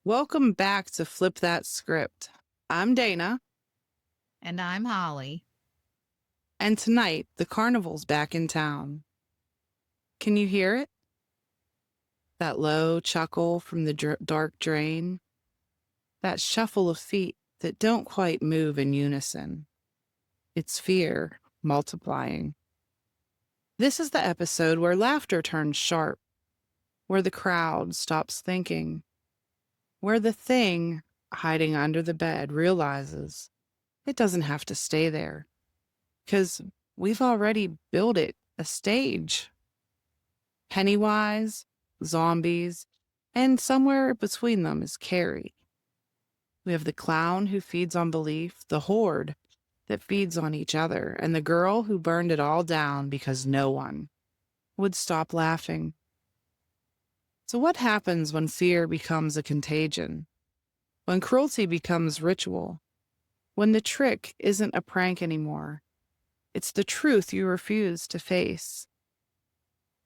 Welcome back to Flip That Script. I'm Dana, And I'm Holly. and tonight the carnival's back in town. Can you hear it? That low chuckle from the dark drain, that shuffle of feet that don't quite move in unison. It's fear multiplying. This is the episode where laughter turns sharp, where the crowd stops thinking, where the thing hiding under the bed realizes it doesn't have to stay there, because we've already built it a stage. Pennywise, zombies, and somewhere between them is Carrie. We have the clown who feeds on belief, the horde that feeds on each other, and the girl who burned it all down because no one would stop laughing. So, what happens when fear becomes a contagion? When cruelty becomes ritual? When the trick isn't a prank anymore? It's the truth you refuse to face.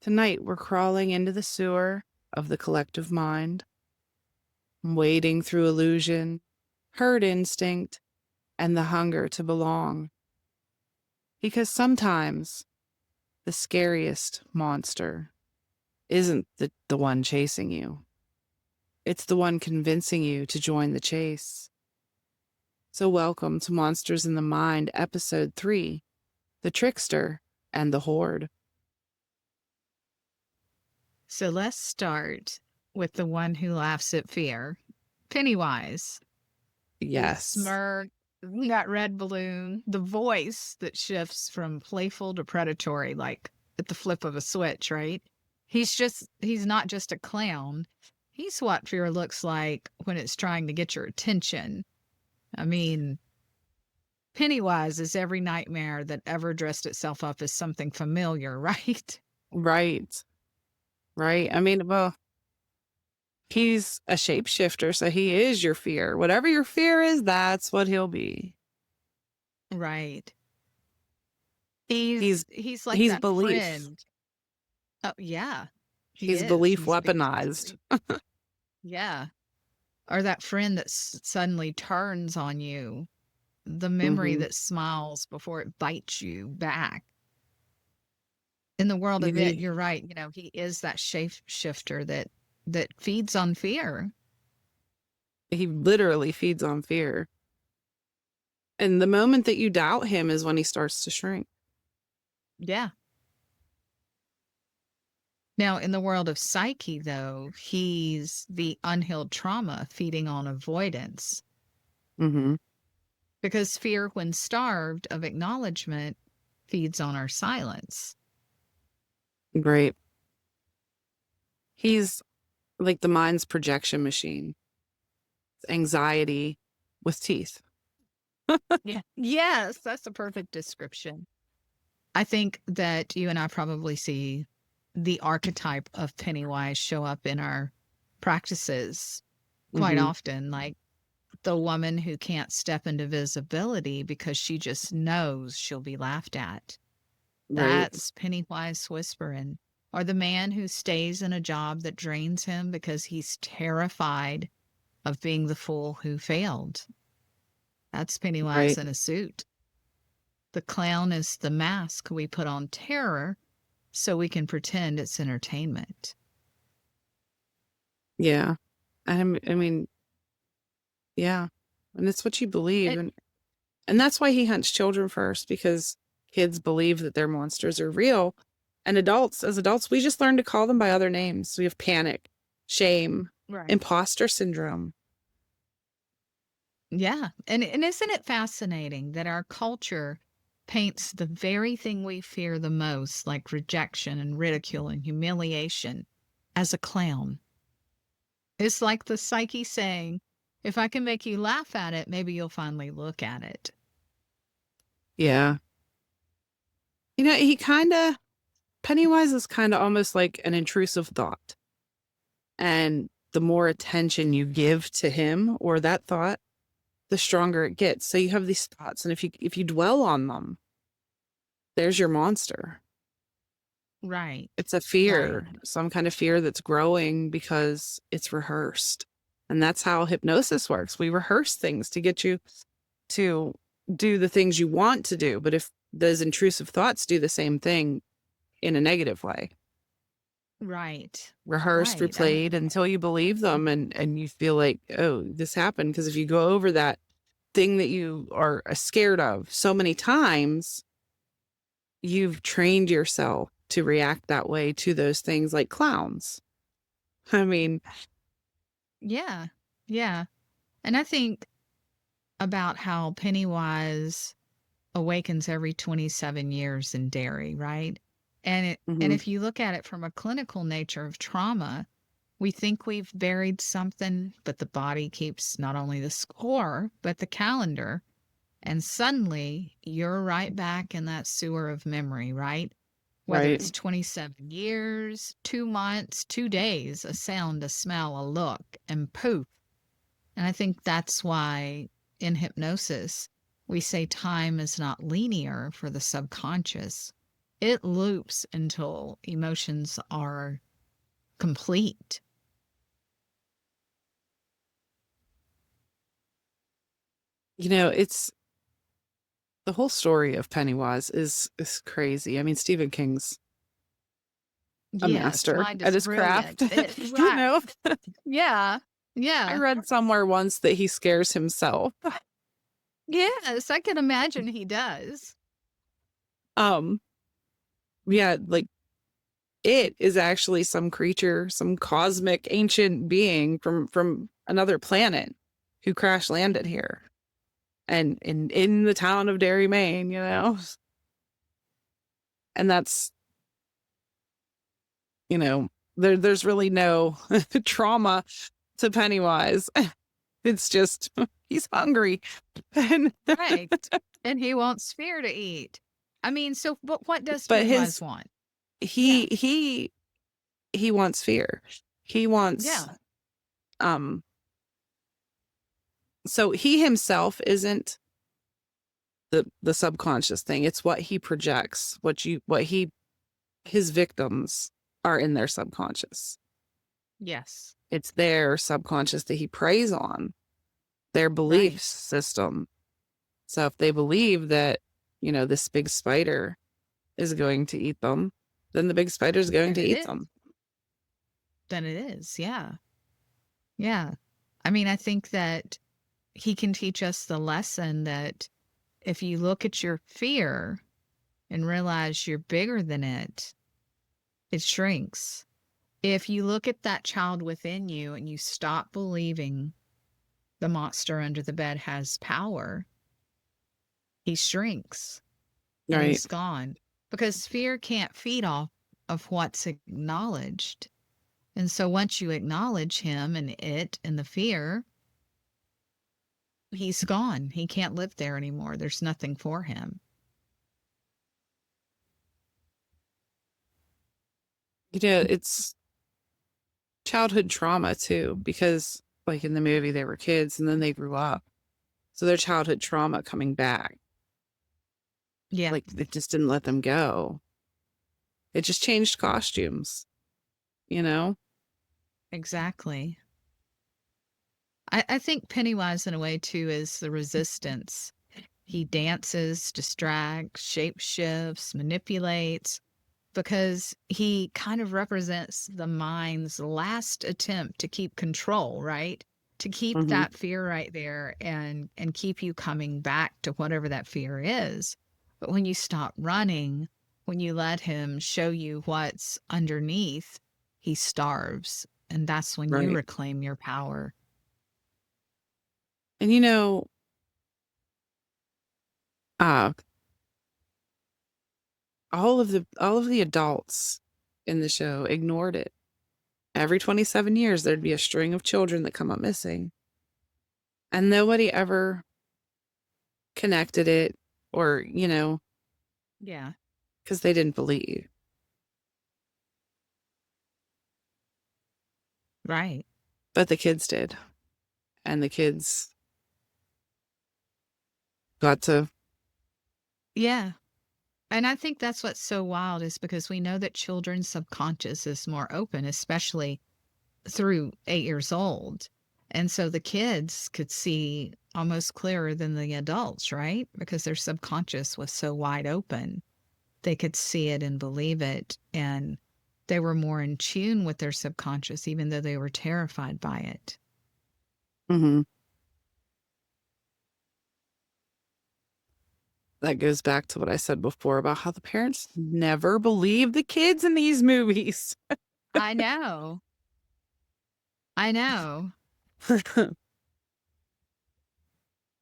Tonight, we're crawling into the sewer of the collective mind, wading through illusion, herd instinct, and the hunger to belong. Because sometimes the scariest monster isn't the one chasing you. It's the one convincing you to join the chase. So welcome to Monsters in the Mind, Episode 3, The Trickster and the Horde. So let's start with the one who laughs at fear, Pennywise. Yes. Smirk, that red balloon, the voice that shifts from playful to predatory, like at the flip of a switch, right? He's not just a clown. He's what fear looks like when it's trying to get your attention. I mean, Pennywise is every nightmare that ever dressed itself up as something familiar, right? Right. Right. I mean, well, he's a shapeshifter, so he is your fear. Whatever your fear is, that's what he'll be. Right. He's like He's that belief. friend. Oh, yeah. He He's is. belief He's weaponized. yeah. Or that friend that suddenly turns on you. The memory Mm-hmm. that smiles before it bites you back. In the world of it, He, you're right. He is that shapeshifter that feeds on fear. he literally feeds on fear. And the moment that you doubt him is when he starts to shrink. Yeah. Now, in the world of psyche, though, he's the unhealed trauma feeding on avoidance. Mm-hmm. Because fear, when starved of acknowledgement, feeds on our silence. Great. He's like the mind's projection machine. Anxiety with teeth. Yeah. Yes, that's a perfect description. I think that you and I probably see the archetype of Pennywise show up in our practices quite Mm-hmm. often, like the woman who can't step into visibility because she just knows she'll be laughed at. Right. That's Pennywise whispering. Or the man who stays in a job that drains him because he's terrified of being the fool who failed. That's Pennywise Right. in a suit. The clown is the mask we put on terror so we can pretend it's entertainment. Yeah. I mean, yeah. And it's what you believe. It, And that's why he hunts children first, because kids believe that their monsters are real. And as adults, we just learn to call them by other names. We have panic, shame, right. imposter syndrome. Yeah. And isn't it fascinating that our culture paints the very thing we fear the most, like rejection and ridicule and humiliation, as a clown? It's like the psyche saying, if I can make you laugh at it, maybe you'll finally look at it. Yeah. Pennywise is kind of almost like an intrusive thought. And the more attention you give to him or that thought, the stronger it gets. So you have these thoughts, and if you dwell on them, there's your monster. Right. It's a Right. fear, some kind of fear that's growing because it's rehearsed. And that's how hypnosis works. We rehearse things to get you to do the things you want to do. But if those intrusive thoughts do the same thing in a negative way, Right. rehearsed, Right. I mean, replayed until you believe them and you feel like, oh, this happened. Because if you go over that thing that you are scared of so many times, you've trained yourself to react that way to those things, like clowns. I mean, yeah. Yeah. And I think about how Pennywise awakens every 27 years in Derry, right? And mhm, if you look at it from a clinical nature of trauma, we think we've buried something, but the body keeps not only the score, but the calendar. And suddenly you're right back in that sewer of memory, right? Whether right. it's 27 years, 2 months, 2 days, a sound, a smell, a look, and poof. And I think that's why in hypnosis, we say time is not linear for the subconscious. It loops until emotions are complete. It's the whole story of Pennywise is crazy. I mean, Stephen King's a Yes, master mind at is his craft. brilliant. you Right. know, Yeah. I Yeah. read somewhere once that he scares himself. Yes, I can imagine he does. Um, yeah, like it is actually some creature, some cosmic ancient being from another planet who crash landed here and in the town of Derry, Maine. And that's, there's really no trauma to Pennywise. It's just he's hungry. And Right. And he wants fear to eat. I mean, so what does but Pennywise his want? Yeah. he wants fear. He wants Yeah. um so he himself isn't the subconscious thing. It's what he projects, his victims are in their subconscious. Yes. It's their subconscious that he preys on, their belief Right. system. So if they believe that, this big spider is going to eat them, then the big spider is going Then to it eat is. them. Then it is. Yeah. Yeah. I mean, I think that he can teach us the lesson that if you look at your fear and realize you're bigger than it shrinks. If you look at that child within you and you stop believing the monster under the bed has power, he shrinks and Right. he's gone because fear can't feed off of what's acknowledged. And so once you acknowledge him and it and the fear, he's gone. He can't live there anymore. There's nothing for him. It's childhood trauma too, because like in the movie, they were kids and then they grew up. So their childhood trauma coming back, Yeah, like it just didn't let them go. It just changed costumes, you know? exactly. I think Pennywise, in a way, too, is the resistance. He dances, distracts, shapeshifts, manipulates, because he kind of represents the mind's last attempt to keep control, right? To keep Hmm. that fear right there and keep you coming back to whatever that fear is. But when you stop running, when you let him show you what's underneath, he starves. And that's when you Right. reclaim your power. And uh, all of the adults in the show ignored it. Every 27 years, there'd be a string of children that come up missing. And nobody ever connected it or, Yeah. because they didn't believe. Right. But the kids did. And the kids got to, Yeah. And I think that's what's so wild is because we know that children's subconscious is more open, especially through 8 years old. And so the kids could see almost clearer than the adults, right? Because their subconscious was so wide open. They could see it and believe it. And they were more in tune with their subconscious, even though they were terrified by it. Hmm. That goes back to what I said before about how the parents never believe the kids in these movies. I know. I know.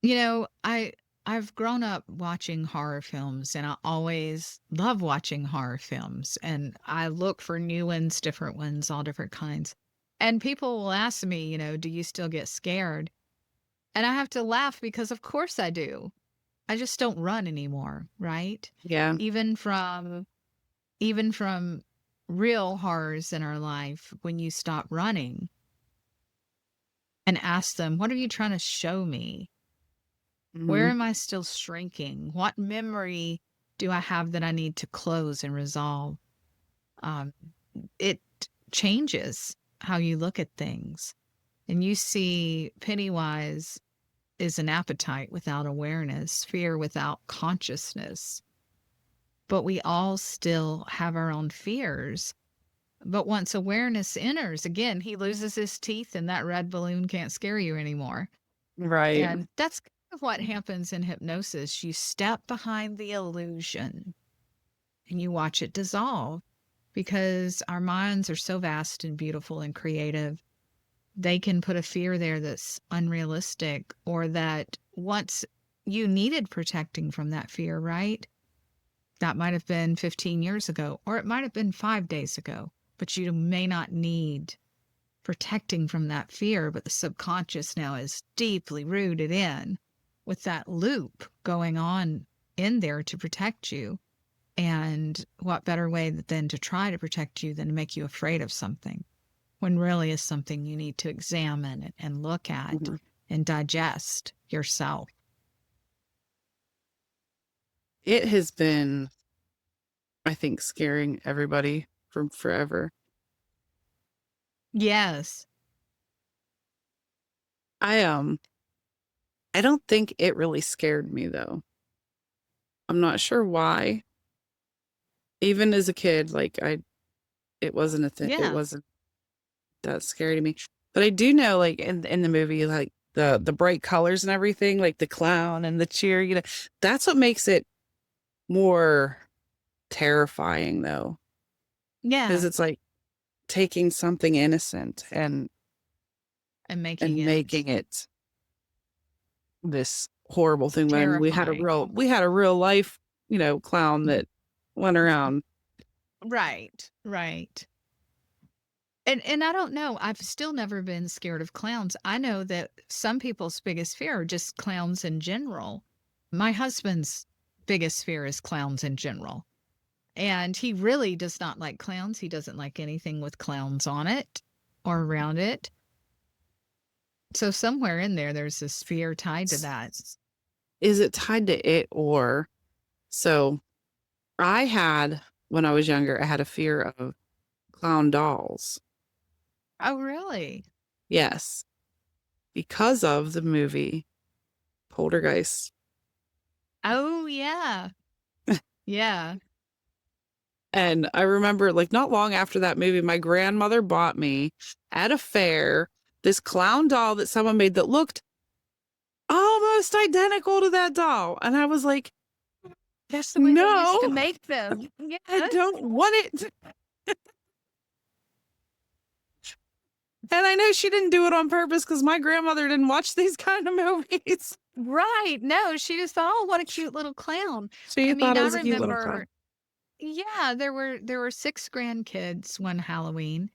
You know, I've grown up watching horror films and I always love watching horror films and I look for new ones, different ones, all different kinds. And people will ask me, do you still get scared? And I have to laugh because of course I do. I just don't run anymore, right? Yeah. Even from even from real horrors in our life, when you stop running and ask them, "What are you trying to show me? Where Hmm. am I still shrinking? What memory do I have that I need to close and resolve?" Um, it changes how you look at things. And you see Pennywise is an appetite without awareness, fear without consciousness. But we all still have our own fears. But once awareness enters, again, he loses his teeth and that red balloon can't scare you anymore. Right. And that's kind of what happens in hypnosis. You step behind the illusion and you watch it dissolve because our minds are so vast and beautiful and creative. They can put a fear there that's unrealistic or that once you needed protecting from that fear, right? That might have been 15 years ago, or it might have been 5 days ago, but you may not need protecting from that fear. But the subconscious now is deeply rooted in with that loop going on in there to protect you. And what better way than to try to protect you than to make you afraid of something when really is something you need to examine and look at Hmm. and digest yourself. It has been, I think, scaring everybody from forever. Yes. I I don't think it really scared me though. I'm not sure why. Even as a kid, like it wasn't a thing. It Yeah. wasn't that scary to me. But I do know, like in the movie, like the bright colors and everything, like the clown and the cheer, that's what makes it more terrifying though. Because Yeah. it's like taking something innocent And making and it making it this horrible thing when terrifying. we had a real life, clown that went around. Right. Right. And I don't know. I've still never been scared of clowns. I know that some people's biggest fear are just clowns in general. My husband's biggest fear is clowns in general. And he really does not like clowns. He doesn't like anything with clowns on it or around it. So somewhere in there, there's this fear tied to that. Is it tied to it or so I had when I was younger, I had a fear of clown dolls. Oh, really? Yes, because of the movie Poltergeist. Oh, yeah. Yeah. And I remember, like, not long after that movie, my grandmother bought me at a fair this clown doll that someone made that looked almost identical to that doll. And I was like, That's the way they used to no, make them. I Yes. don't want it. And I know she didn't do it on purpose because my grandmother didn't watch these kind of movies. Right. No, she just thought, "Oh, what a cute little clown." She I thought mean, it I was a cute little remember clown. yeah, there were 6 grandkids one Halloween,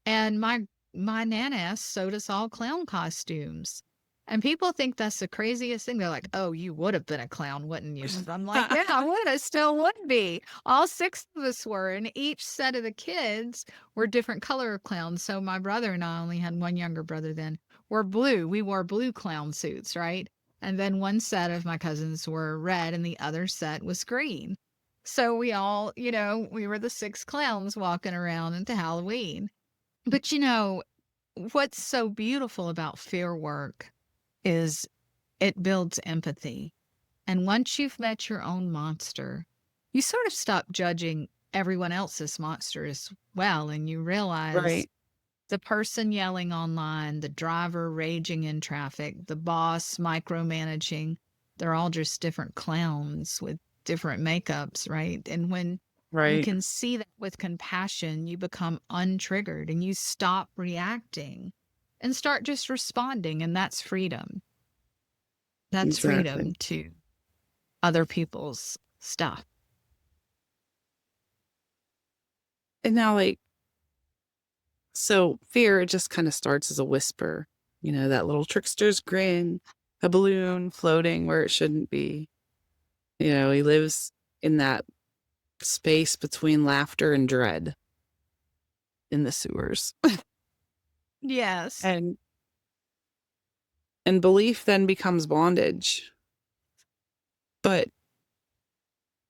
and my nana sewed us all clown costumes. And people think that's the craziest thing. They're like, "Oh, you would have been a clown, wouldn't you?" I'm like, "Yeah, I would. I still would be." All 6 of us were, and each set of the kids were different color of clowns. So my brother and I only had one younger brother then. Were blue. We wore blue clown suits, right? And then one set of my cousins were red, and the other set was green. So we all, we were the 6 clowns walking around into Halloween. But what's so beautiful about fear work is it builds empathy. And once you've met your own monster, you sort of stop judging everyone else's monster as well. And you realize Right. the person yelling online, the driver raging in traffic, the boss micromanaging, they're all just different clowns with different makeups, right? And when you Right. can see that with compassion, you become untriggered and you stop reacting and start just responding. And that's freedom. That's freedom Exactly. to other people's stuff. And now, like, so fear, it just kind of starts as a whisper, that little trickster's grin, a balloon floating where it shouldn't be. He lives in that space between laughter and dread in the sewers. Yes. And belief then becomes bondage. But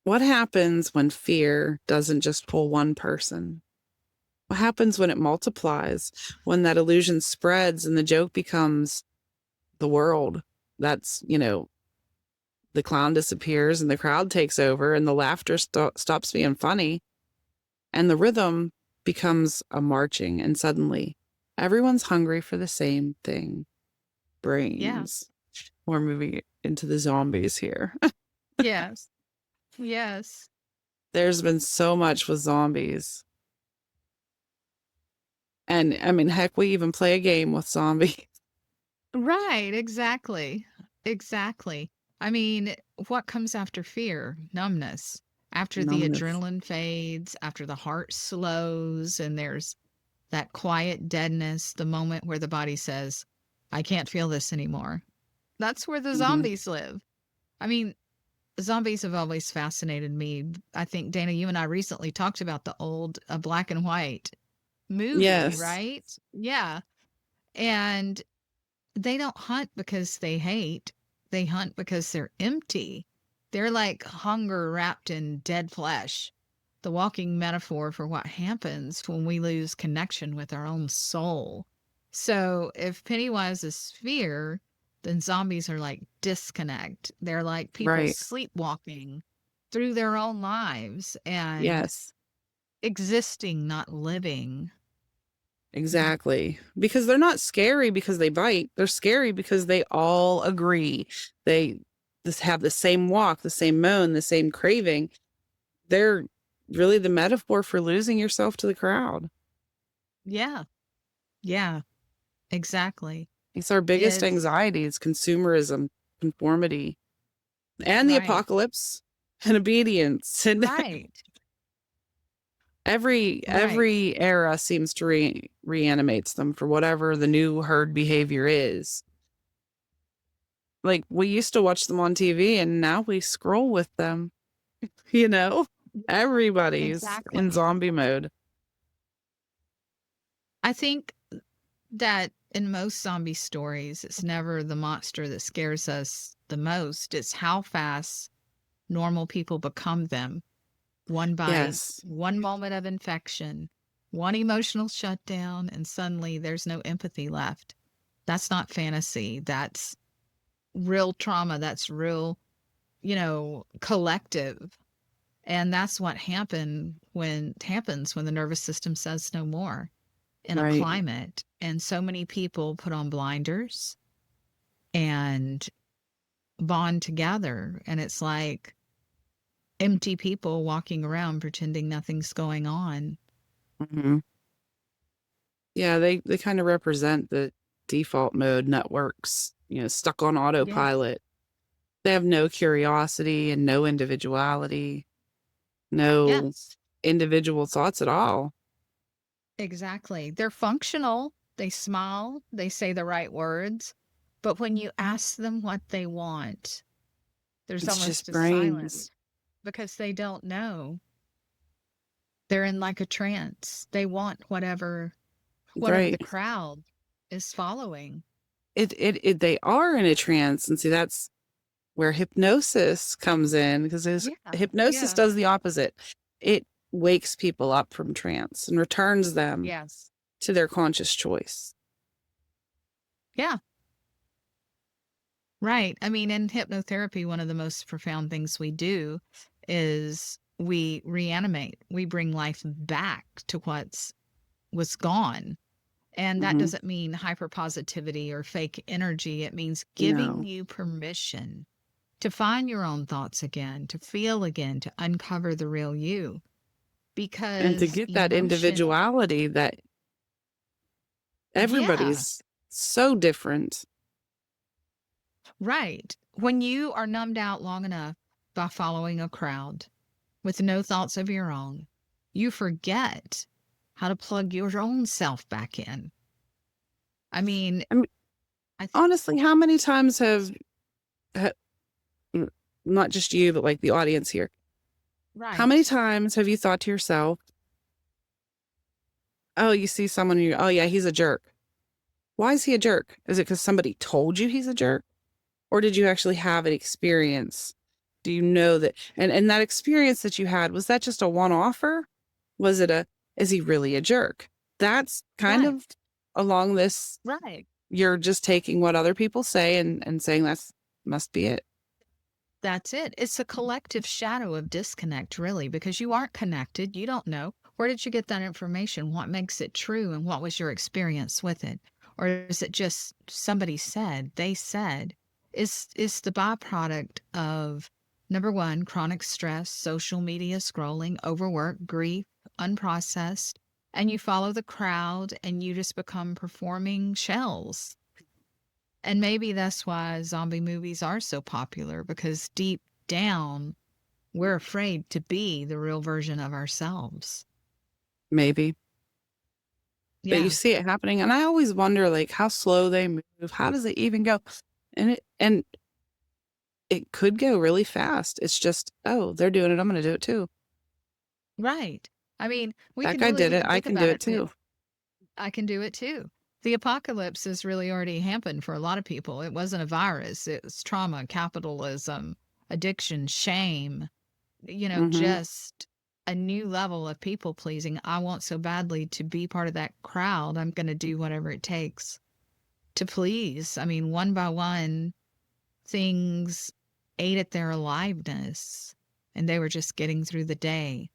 what happens when fear doesn't just pull one person? What happens when it multiplies, when that illusion spreads and the joke becomes the world? That's, the clown disappears and the crowd takes over and the laughter stops being funny and the rhythm becomes a marching, and suddenly everyone's hungry for the same thing: Yeah. brains. We're moving into the zombies here. Yes. Yes. There's been so much with zombies. And I mean, heck, we even play a game with zombies. Right. Exactly. Exactly. I mean, what comes after fear? Numbness. After the Numbness. adrenaline fades, after the heart slows, and there's that quiet deadness, the moment where the body says, I can't feel this anymore. That's where the Hmm. zombies live. I mean, zombies have always fascinated me. I think, Dana, you and I recently talked about the old black and white movie, Yes. right? Yeah. And they don't hunt because they hate, they hunt because they're empty. They're like hunger wrapped in dead flesh, the walking metaphor for what happens when we lose connection with our own soul. So if Pennywise is fear, then zombies are like disconnect. They're like people Right. sleepwalking through their own lives and Yes. existing, not living. Exactly. Because they're not scary because they bite. They're scary because they all agree. They just have the same walk, the same moan, the same craving. They're really the metaphor for losing yourself to the crowd. Yeah. Yeah. Exactly. It's our biggest It's anxiety is consumerism, conformity, and the right. apocalypse and obedience. And Right. Right. every era seems to reanimates them for whatever the new herd behavior is. Like, we used to watch them on TV and now we scroll with them, you know? Everybody's in Exactly. zombie mode. I think that in most zombie stories, it's never the monster that scares us the most. It's how fast normal people become them. One bite, Yes. one moment of infection, one emotional shutdown, and suddenly there's no empathy left. That's not fantasy. That's real trauma. That's real, collective. And that's what happens when the nervous system says no more in a Right. climate. And so many people put on blinders and bond together. And it's like empty people walking around pretending nothing's going on. Hmm. Yeah, they kind of represent the default mode networks, stuck on Yes. autopilot. They have no curiosity and no individuality, no Yes, individual thoughts at all. exactly. They're functional. They smile, they say the right words. But when you ask them what they want, there's It's almost just a silence brains. because they don't know. They're in like a trance. They want whatever Right. the crowd is following. They are in a trance. And see, that's where hypnosis comes in, because Yeah. hypnosis Yeah. does the opposite. It wakes people up from trance and returns them Yes. to their conscious choice. Yeah. Right. I mean, in hypnotherapy, one of the most profound things we do is we reanimate. We bring life back to was gone. And that Hmm. doesn't mean hyperpositivity or fake energy. It means giving No. you permission to find your own thoughts again, to feel again, to uncover the real you. And to Because get that emotion, individuality that yeah, everybody's so different. right. When you are numbed out long enough by following a crowd with no thoughts of your own, you forget how to plug your own self back in. I mean, I mean, I th- honestly, how many times ha- not just you, but like the audience here, how many right, times have you thought to yourself, oh, you see someone and you, oh yeah, he's a jerk. Why is he a jerk? Is it because somebody told you he's a jerk? Or did you actually have an experience? Do you know that? And that experience that you had, was that just a one-offer? Was it is he really a jerk? That's kind right, of along this, right. you're just taking what other people say and saying that's must be it. That's it. It's a collective shadow of disconnect, really, because you aren't connected. You don't know. Where did you get that information? What makes it true? And what was your experience with it? Or is it just somebody said, they said? Is the byproduct of number one, chronic stress, social media scrolling, overwork, grief, unprocessed, and you follow the crowd and you just become performing shells. And maybe that's why zombie movies are so popular because deep down, we're afraid to be the real version of ourselves. Maybe. But you Yeah, see it happening. And I always wonder like how slow they move. How does it even go? And it could go really fast. It's just, oh, they're doing it. I'm gonna do it too. right. I mean, we That can guy did really it. I think can do about it it. too. I can do it too. The apocalypse has really already happened for a lot of people. It wasn't a virus, it was trauma, capitalism, addiction, shame, Mm-hmm. just a new level of people pleasing. I want so badly to be part of that crowd. I'm going to do whatever it takes to please. I mean, one by one, things ate at their aliveness and they were just getting through the day.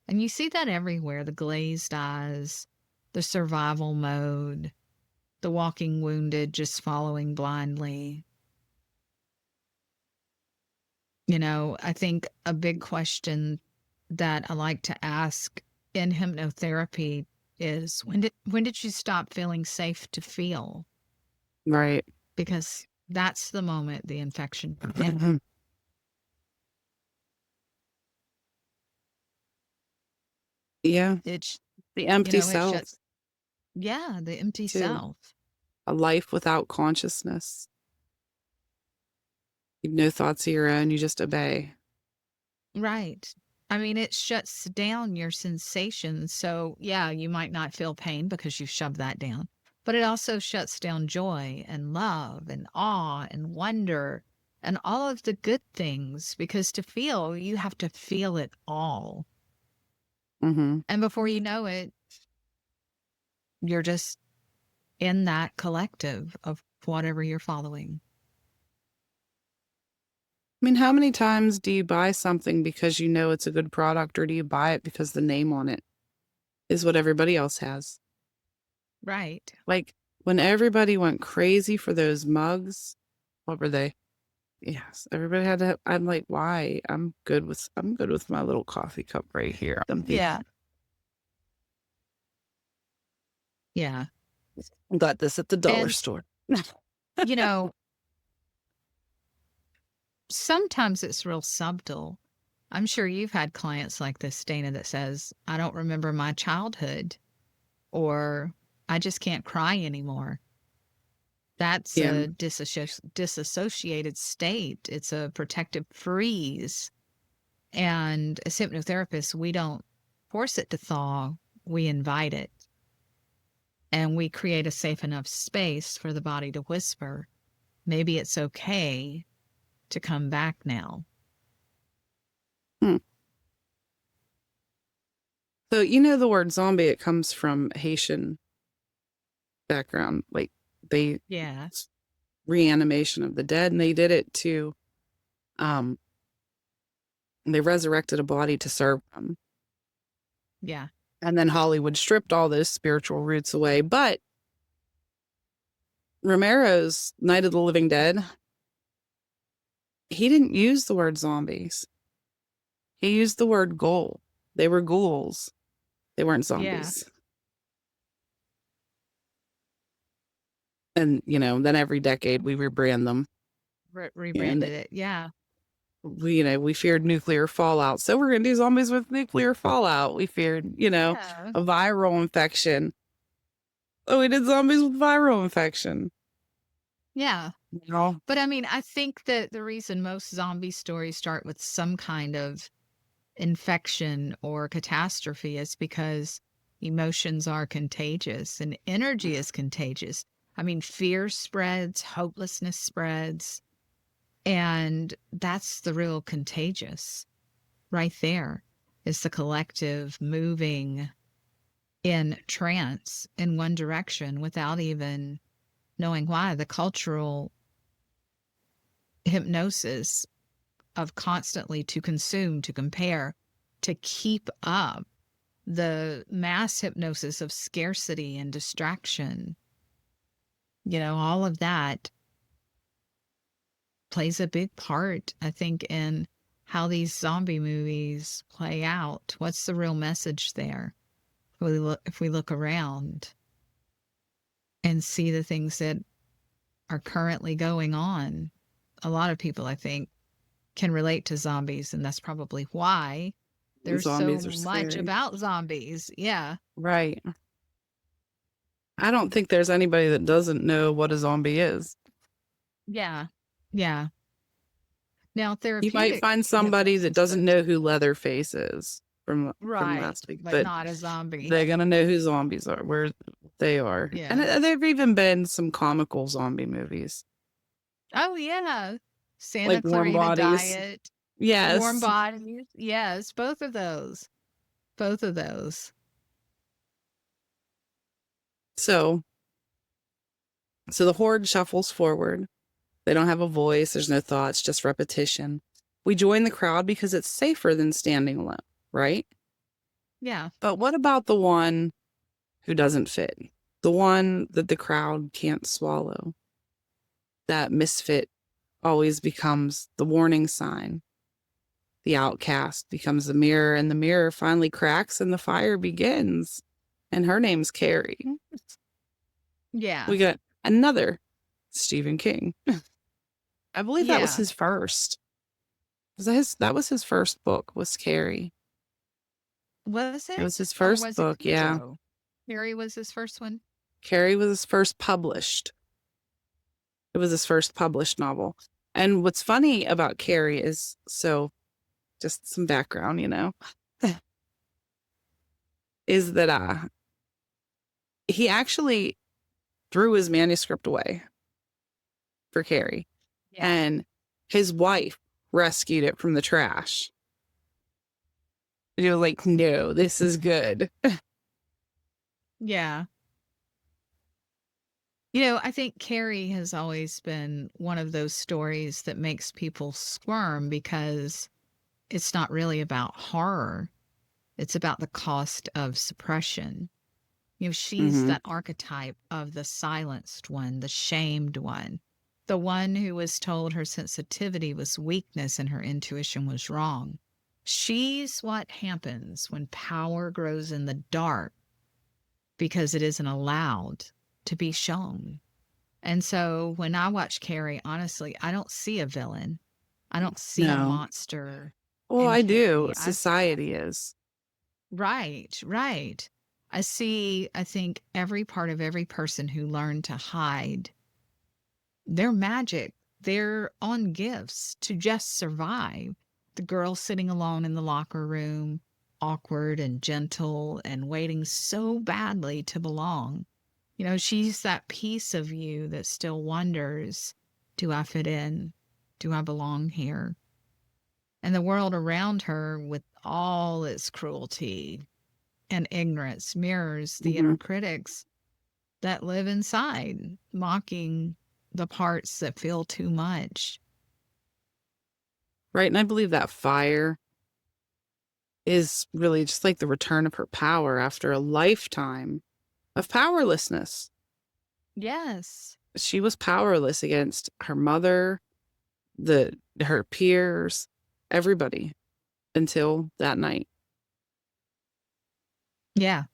And you see that everywhere, the glazed eyes, the survival mode, the walking wounded just following blindly. I think a big question that I like to ask in hypnotherapy is when did you stop feeling safe to feel? Right. Because that's the moment the infection began. Yeah. It's The empty it self shuts, yeah, the empty too. self. A life without consciousness. You've no thoughts of your own. You just obey. Right. I mean, it shuts down your sensations. So, yeah, you might not feel pain because you shoved that down, but it also shuts down joy and love and awe and wonder and all of the good things because to feel, you have to feel it all. Mm-hmm. And before you know it, you're just in that collective of whatever you're following. I mean, how many times do you buy something because you know it's a good product, or do you buy it because the name on it is what everybody else has? Right. Like when everybody went crazy for those mugs, what were they? Yes, everybody had to. I'm like, why? I'm good with my little coffee cup right here. Yeah. Yeah. Got this at the dollar And, store. you know, sometimes it's real subtle. I'm sure you've had clients like this, Dana, that says, I don't remember my childhood, or I just can't cry anymore. That's Yeah. a disassociated state. It's a protective freeze. And as hypnotherapists, we don't force it to thaw, we invite it. And we create a safe enough space for the body to whisper, maybe it's okay to come back now. Hmm. So you know the word zombie, it comes from Haitian background, like They Yeah. reanimation of the dead, and they did it to um they resurrected a body to serve them. Yeah. And then Hollywood stripped all those spiritual roots away. But Romero's Night of the Living Dead, he didn't use the word zombies. He used the word ghoul. They were ghouls. They weren't Yeah. zombies. And, then every decade we rebrand them. And Rebranded it. Yeah. we feared nuclear fallout. So we're going to do zombies with nuclear fallout. We feared, Yeah. a viral infection. Oh, we did zombies with viral infection. Yeah. You know? But I mean, I think that the reason most zombie stories start with some kind of infection or catastrophe is because emotions are contagious and energy is contagious. I mean, fear spreads, hopelessness spreads, and that's the real contagious right there is the collective moving in trance in one direction without even knowing why. The cultural hypnosis of constantly to consume, to compare, to keep up, the mass hypnosis of scarcity and distraction, all of that plays a big part, I think, in how these zombie movies play out. What's the real message there? If we look around and see the things that are currently going on, a lot of people, I think, can relate to zombies, and that's probably why there's so Zombies are much scary. about zombies. Yeah. Right. I don't think there's anybody that doesn't know what a zombie is. Yeah. Yeah. Now, You might therapeutic find somebody that hypnosis doesn't does. know who Leatherface is from Right. last week, But but not a zombie. they're gonna know who zombies are, where they are, and Yeah. there've even been some comical zombie movies, Oh, yeah. Santa like Warm Clarita Bodies. Diet, Warm Yes. Bodies. Yes, both of those. Both of those. So, the horde shuffles forward. They don't have a voice. There's no thoughts, just repetition. We join the crowd because it's safer than standing alone, right? Yeah. But what about the one who doesn't fit? The one that the crowd can't swallow? That misfit always becomes the warning sign. The outcast becomes the mirror, and the mirror finally cracks and the fire begins. And her name's Carrie. Yeah. We got another Stephen King. I believe that was Yeah. his first. That was his first book, was Carrie. Was It was it? his Or first was it book, yeah. Cujo? Harry was his first one? Carrie was his first published. It was his first published novel. And what's funny about Carrie is, just some background, is that he actually threw his manuscript away for Carrie, Yeah. and his wife rescued it from the trash. You're like, no, this is good. Yeah. I think Carrie has always been one of those stories that makes people squirm because it's not really about horror. It's about the cost of suppression. She's Mm-hmm. that archetype of the silenced one, the shamed one, the one who was told her sensitivity was weakness and her intuition was wrong. She's what happens when power grows in the dark because it isn't allowed to be shown. And so when I watch Carrie, honestly, I don't see a villain. I don't see a No. monster Well, in I do. Carrie. Society is. Right, right. I think every part of every person who learned to hide their magic, their own gifts to just survive. The girl sitting alone in the locker room, awkward and gentle and waiting so badly to belong. She's that piece of you that still wonders, do I fit in? Do I belong here? And the world around her, with all its cruelty and ignorance, mirrors the Mm-hmm. inner critics that live inside, mocking the parts that feel too much. Right. And I believe that fire is really just like the return of her power after a lifetime of powerlessness. Yes. She was powerless against her mother, her peers, everybody until that night. Yeah.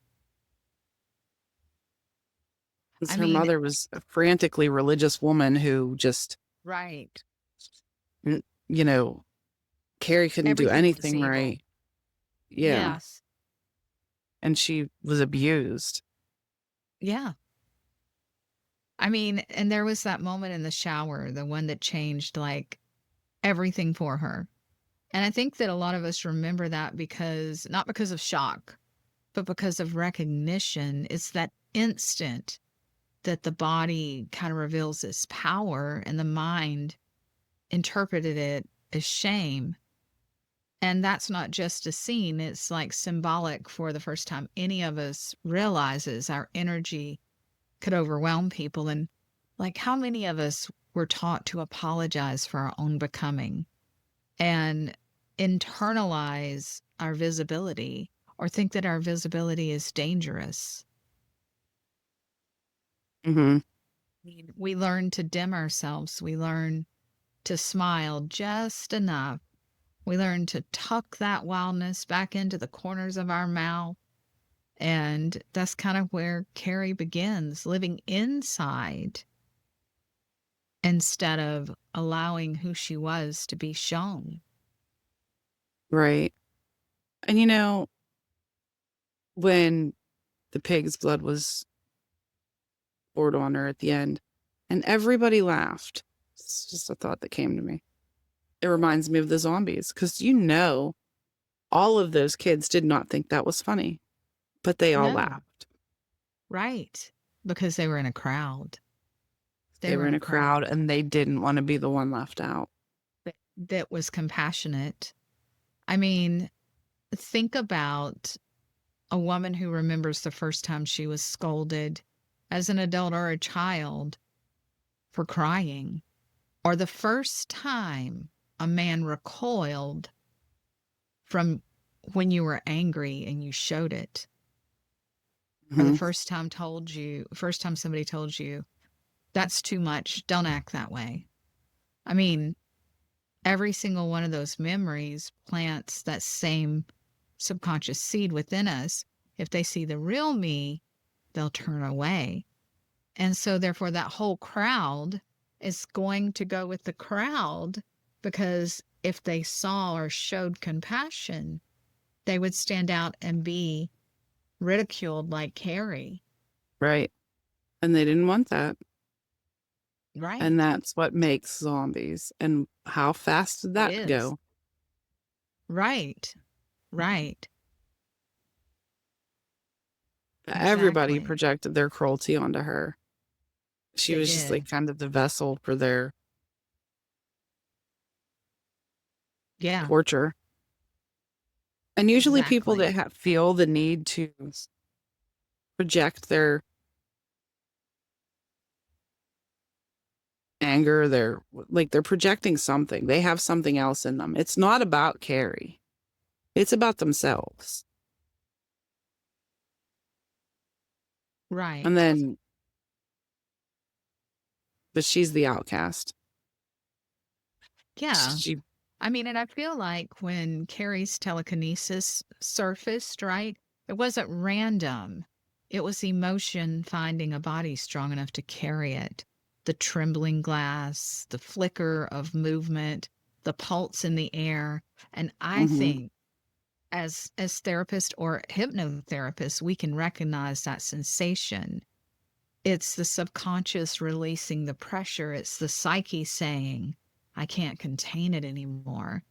'Cause I her mean, mother was a frantically religious woman who just, right. you know, Carrie couldn't do Everything was anything evil. right. Yeah. Yes. And she was abused. Yeah. I mean, and there was that moment in the shower, the one that changed like everything for her. And I think that a lot of us remember that because, not because of shock, but because of recognition. It's that instant that the body kind of reveals its power and the mind interpreted it as shame. And that's not just a scene, it's like symbolic for the first time any of us realizes our energy could overwhelm people. And like, how many of us were taught to apologize for our own becoming and internalize our visibility or think that our visibility is dangerous? Hmm. We learn to dim ourselves. We learn to smile just enough. We learn to tuck that wildness back into the corners of our mouth. And that's kind of where Carrie begins, living inside instead of allowing who she was to be shown. Right. And when the pig's blood was poured on her at the end and everybody laughed, it's just a thought that came to me. It reminds me of the zombies because all of those kids did not think that was funny, but they all No, laughed. right. Because they were in a crowd. They They were were in in a a crowd crowd and they didn't want to be the one left out. that was compassionate. I mean, think about a woman who remembers the first time she was scolded as an adult or a child for crying, or the first time a man recoiled from when you were angry and you showed it, or the Hmm. first time somebody told you, that's too much, don't act that way. I mean, every single one of those memories plants that same subconscious seed within us. If they see the real me, they'll turn away. And so, therefore, that whole crowd is going to go with the crowd because if they saw or showed compassion, they would stand out and be ridiculed like Carrie. Right. And they didn't want that. And Right. that's what makes zombies. And how fast did It that is. go? Right. Right. Everybody Exactly. projected their cruelty onto her. She They was just like did. kind of the vessel for their Yeah. torture. And usually people Exactly. that feel the need to project their anger, they're projecting something. They have something else in them. It's not about Carrie. It's about themselves. And Right. then, but she's the outcast. Yeah. She, I mean, and I feel like when Carrie's telekinesis surfaced, right, it wasn't random. It was emotion finding a body strong enough to carry it. The trembling glass, the flicker of movement, the pulse in the air. And I mhm, think as therapists or hypnotherapists, we can recognize that sensation. It's the subconscious releasing the pressure. It's the psyche saying, I can't contain it anymore.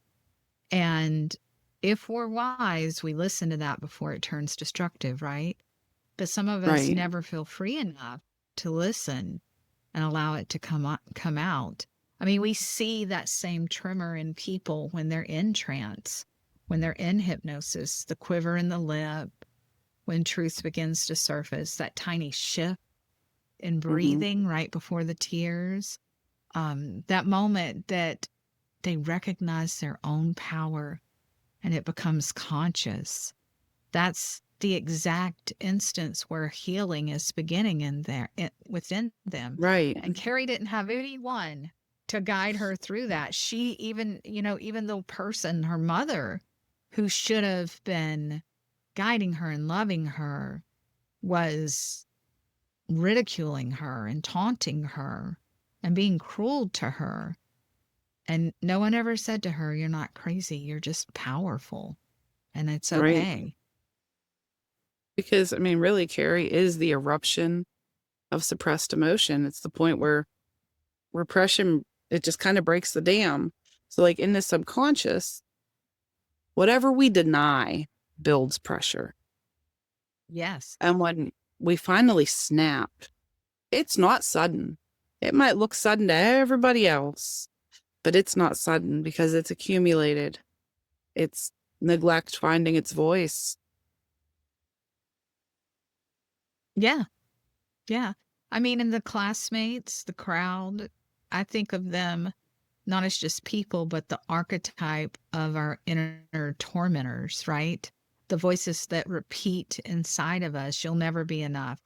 And if we're wise, we listen to that before it turns destructive, right? But some of us right, never feel free enough to listen and allow it to come out. I mean, we see that same tremor in people when they're in trance, when they're in hypnosis, the quiver in the lip, when truth begins to surface, that tiny shift. in Mhm. breathing right before the tears. That moment that they recognize their own power and it becomes conscious. That's the exact instance where healing is beginning within them. Right. And Carrie didn't have anyone to guide her through that. She even, even the person, her mother, who should have been guiding her and loving her, was ridiculing her and taunting her and being cruel to her. And no one ever said to her, "You're not crazy. You're just powerful. And it's Right. okay." Because, I mean, really, Carrie is the eruption of suppressed emotion. It's the point where repression, it just kind of breaks the dam. So, like in the subconscious, whatever we deny builds pressure. Yes. And when we finally snap, it's not sudden. It might look sudden to everybody else, but it's not sudden because it's accumulated. It's neglect finding its voice. Yeah. Yeah. I mean, in the classmates, the crowd, I think of them not as just people, but the archetype of our inner tormentors, right? The voices that repeat inside of us, "You'll never be enough.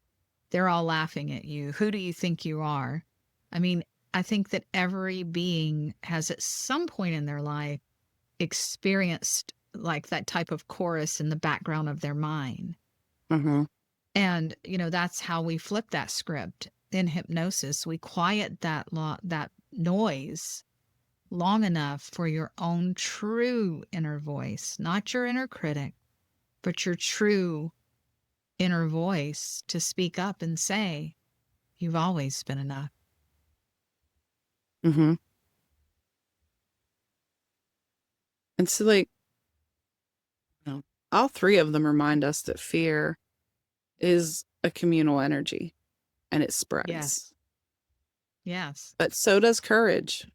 They're all laughing at you. Who do you think you are?" I mean, I think that every being has at some point in their life experienced like that type of chorus in the background of their mind. Mm-hmm. And, that's how we flip that script in hypnosis. We quiet that noise long enough for your own true inner voice, not your inner critic, but your true inner voice to speak up and say, "You've always been enough." Mm-hmm. And so, like, you know, all three of them remind us that fear is a communal energy and it Yes. spreads. Yes. But so does courage.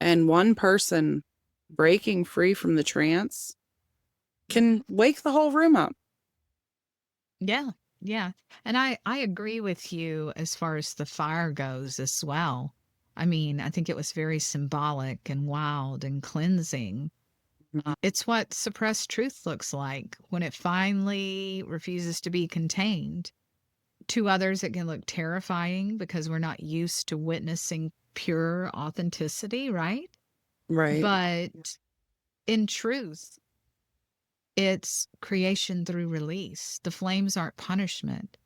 And one person breaking free from the trance Mhm. can wake the whole room up. Yeah. Yeah. And I agree with you as far as the fire goes as well. I mean, I think it was very symbolic and wild and cleansing. Mhm. It's what suppressed truth looks like when it finally refuses to be contained. To others, it can look terrifying because we're not used to witnessing pure authenticity, right? Right. But in truth, it's creation through release. The flames aren't punishment,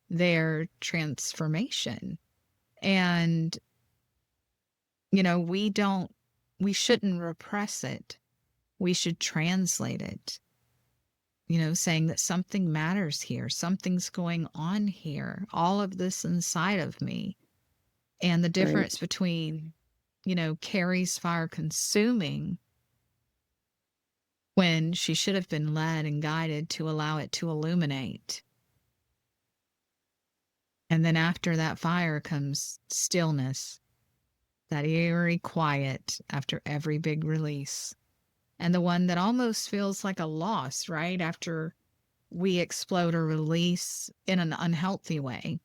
they're transformation. And, we shouldn't repress it. We should translate it, saying that something matters here, something's going on here, all of this inside of me. And the Right. difference between, Carrie's fire consuming when she should have been led and guided to allow it to illuminate. And then after that fire comes stillness, that eerie quiet after every big release. And the one that almost feels like a loss, right? After we explode or release in an unhealthy way.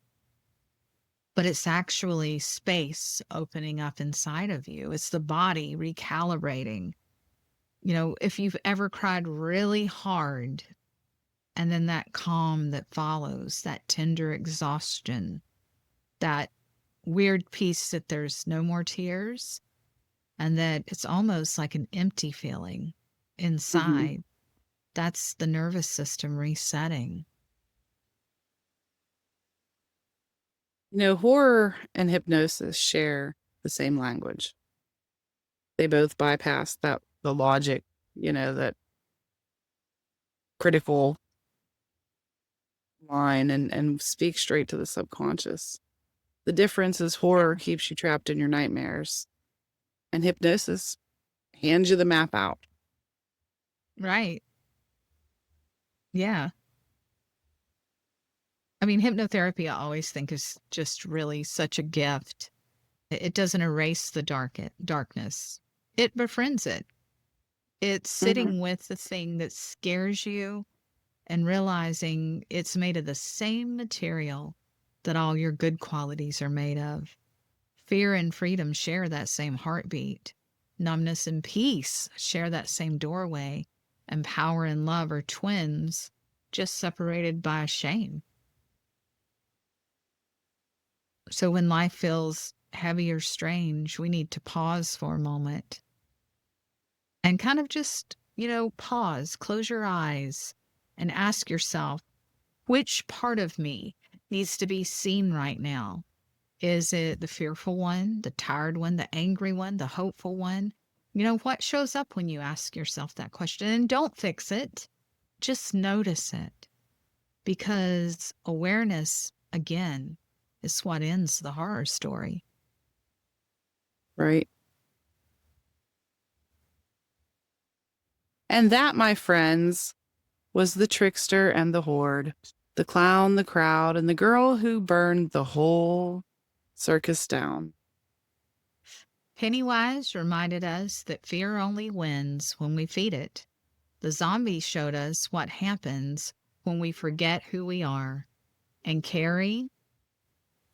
But it's actually space opening up inside of you. It's the body recalibrating. If you've ever cried really hard and then that calm that follows, that tender exhaustion, that weird piece that there's no more tears and that it's almost like an empty feeling Mhm. inside. That's the nervous system resetting. Horror and hypnosis share the same language. They both bypass the logic, that critical line and speak straight to the subconscious. The difference is horror Yeah. keeps you trapped in your nightmares, and hypnosis hands you the map out. Right. Yeah. I mean, hypnotherapy, I always think is just really such a gift. It doesn't erase the darkness. It befriends it. It's Mhm. sitting with the thing that scares you and realizing it's made of the same material that all your good qualities are made of. Fear and freedom share that same heartbeat. Numbness and peace share that same doorway. And power and love are twins, just separated by shame. So when life feels heavy or strange, we need to pause for a moment and kind of just, pause, close your eyes, and ask yourself, which part of me needs to be seen right now? Is it the fearful one, the tired one, the angry one, the hopeful one? What shows up when you ask yourself that question? And don't fix it, just notice it. Because awareness, again, is what ends the horror story. Right. And that, my friends, was the trickster and the horde, the clown, the crowd, and the girl who burned the whole circus down. Pennywise reminded us that fear only wins when we feed it. The zombies showed us what happens when we forget who we are. And Carrie,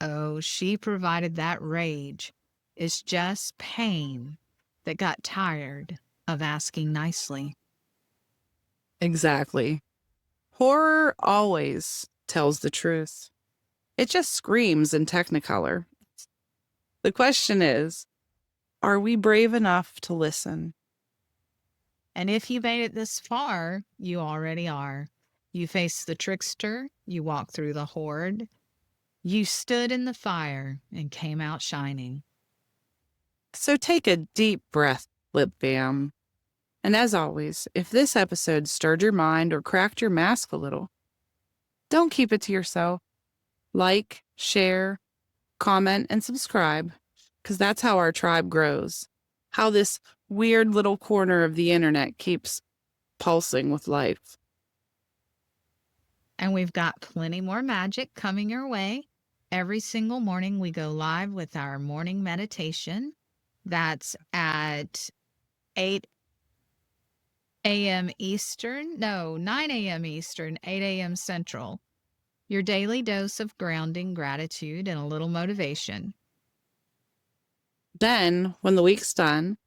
oh, she provided that rage. It's just pain that got tired of asking nicely. Exactly. Horror always tells the truth. It just screams in Technicolor. The question is, are we brave enough to listen? And if you made it this far, you already are. You faced the trickster, you walked through the horde, you stood in the fire and came out shining. So take a deep breath, Lip Fam. And as always, if this episode stirred your mind or cracked your mask a little, don't keep it to yourself. Like, share, comment, and subscribe, because that's how our tribe grows. How this weird little corner of the internet keeps pulsing with life. And we've got plenty more magic coming your way. Every single morning we go live with our morning meditation. That's at 8 a.m. Eastern. No, 9 a.m. Eastern, 8 a.m. Central. Your daily dose of grounding, gratitude, and a little motivation. Then, when the week's done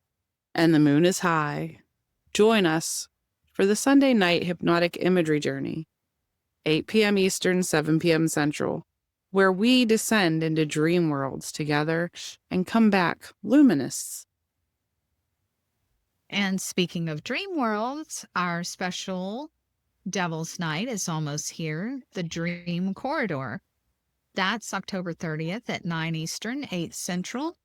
and the moon is high, join us for the Sunday night hypnotic imagery journey, 8 p.m. Eastern, 7 p.m. Central, where we descend into dream worlds together and come back luminous. And speaking of dream worlds, our special Devil's Night is almost here, the Dream Corridor. That's October 30th at 9 Eastern, 8 Central.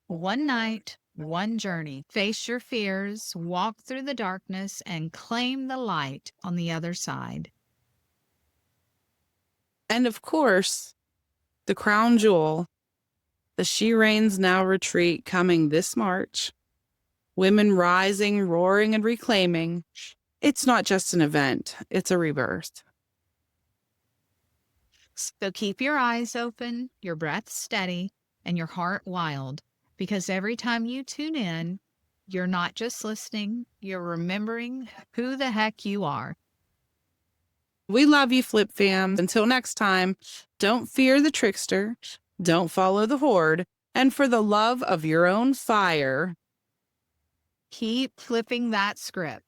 One night, one journey. Face your fears, walk through the darkness, and claim the light on the other side. And of course, the crown jewel, the She Reigns Now retreat coming this March. Women rising, roaring, and reclaiming. It's not just an event, it's a rebirth. So keep your eyes open, your breath steady, and your heart wild, because every time you tune in, you're not just listening, you're remembering who the heck you are. We love you, Flip Fam. Until next time, don't fear the trickster, don't follow the horde, and for the love of your own fire, Keep flipping that script.